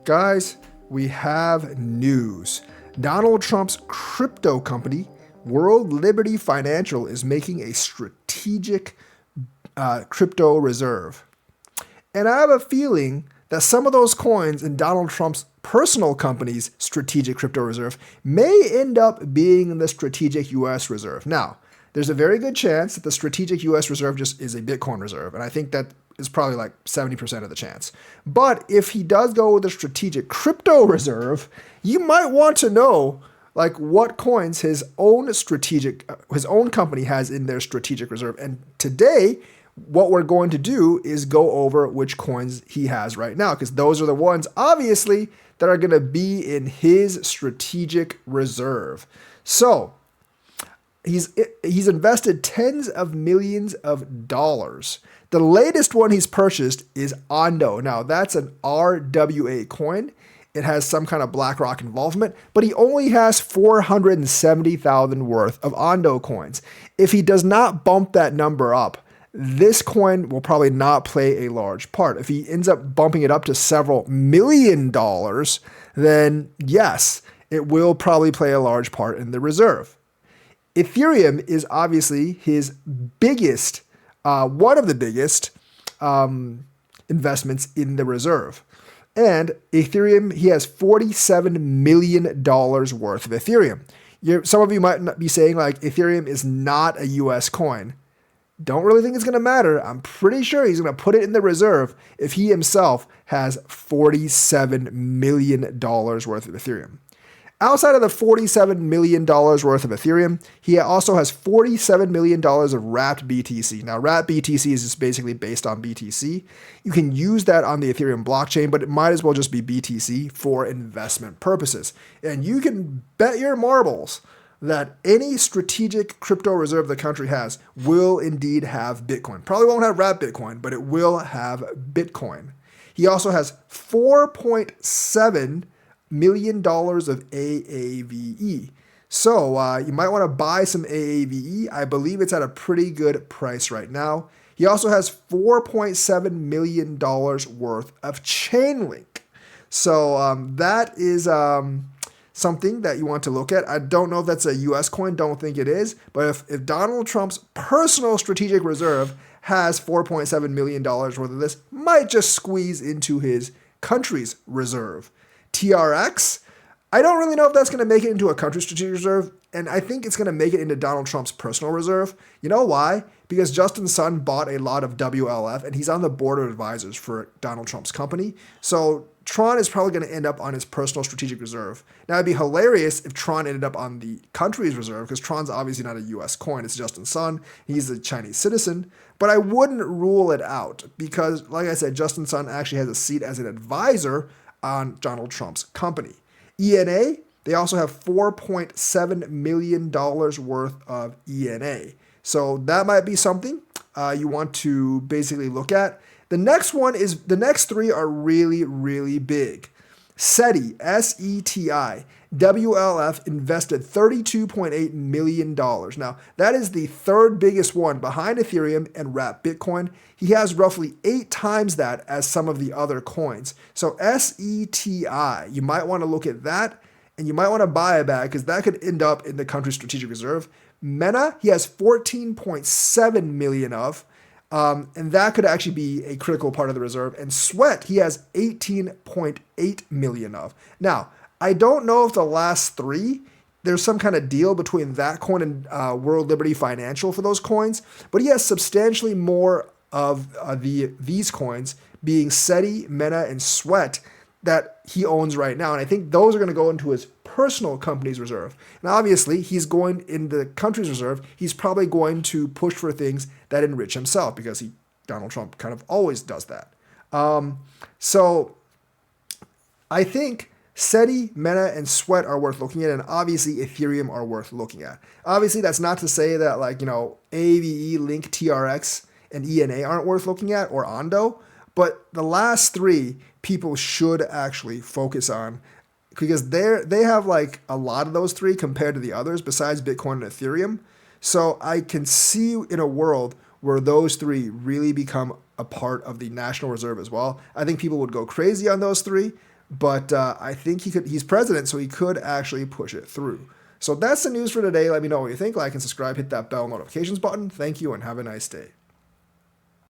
Guys, we have news. Donald Trump's crypto company, World Liberty Financial, is making a strategic crypto reserve. And I have a feeling that some of those coins in Donald Trump's personal company's strategic crypto reserve may end up being in the strategic US reserve. Now, there's a very good chance that the strategic US reserve just is a Bitcoin reserve. And I think that is probably like 70% of the chance. But if he does go with a strategic crypto reserve, you might want to know like what coins his own company has in their strategic reserve. And today, what we're going to do is go over which coins he has right now, because those are the ones, obviously, that are going to be in his strategic reserve. So he's invested tens of millions of dollars. The latest one he's purchased is Ondo. Now, that's an RWA coin. It has some kind of BlackRock involvement, but he only has 470,000 worth of Ondo coins. If he does not bump that number up, this coin will probably not play a large part. If he ends up bumping it up to several $1 million, then yes, it will probably play a large part in the reserve. Ethereum is obviously his biggest, one of the biggest investments in the reserve. And Ethereum, he has $47 million worth of Ethereum. Some of you might not be saying like Ethereum is not a US coin. Don't really think it's going to matter. I'm pretty sure he's going to put it in the reserve if he himself has $47 million worth of Ethereum. Outside of the $47 million worth of Ethereum, he also has $47 million of Wrapped BTC. Now, Wrapped BTC is just basically based on BTC. You can use that on the Ethereum blockchain, but it might as well just be BTC for investment purposes. And you can bet your marbles that any strategic crypto reserve the country has will indeed have Bitcoin. Probably won't have Wrapped Bitcoin, but it will have Bitcoin. He also has $4.7 million of AAVE. So you might want to buy some AAVE. I believe it's at a pretty good price right now. He also has $4.7 million worth of Chainlink. So that is something that you want to look at. I don't know if that's a US coin, don't think it is, but if Donald Trump's personal strategic reserve has $4.7 million worth of this, might just squeeze into his country's reserve. TRX, I don't really know if that's going to make it into a country strategic reserve, and I think it's going to make it into Donald Trump's personal reserve. You know why? Because Justin Sun bought a lot of WLF, and he's on the board of advisors for Donald Trump's company. So Tron is probably going to end up on his personal strategic reserve. Now, it'd be hilarious if Tron ended up on the country's reserve, because Tron's obviously not a US coin. It's Justin Sun. He's a Chinese citizen. But I wouldn't rule it out, because, like I said, Justin Sun actually has a seat as an advisor on Donald Trump's company. ENA, they also have $4.7 million worth of ENA. So that might be something you want to basically look at. The next three are really, really big. SETI, SETI, WLF invested $32.8 million. Now, that is the third biggest one behind Ethereum and Wrapped Bitcoin. He has roughly 8 times that as some of the other coins. So SETI, you might want to look at that, and you might want to buy a bag because that could end up in the country's strategic reserve. MENA, he has 14.7 million of, and that could actually be a critical part of the reserve. And Sweat, he has 18.8 million of. Now, I don't know if the last three, there's some kind of deal between that coin and World Liberty Financial for those coins, but he has substantially more of these coins, being SETI, MENA, and Sweat, that he owns right now. And I think those are going to go into his personal company's reserve. And obviously, he's going in the country's reserve. He's probably going to push for things that enrich himself, because Donald Trump kind of always does that. So I think SETI, MENA, and Sweat are worth looking at, and obviously Ethereum are worth looking at. Obviously, that's not to say that AVE, Link, TRX, and ENA aren't worth looking at, or Ondo, but the last three people should actually focus on, because they have a lot of those three compared to the others besides Bitcoin and Ethereum. So I can see in a world where those three really become a part of the National Reserve as well. I think people would go crazy on those three, but I think he's president, so he could actually push it through. So that's the news for today. Let me know what you think. Like and subscribe, hit that bell notifications button. Thank you and have a nice day.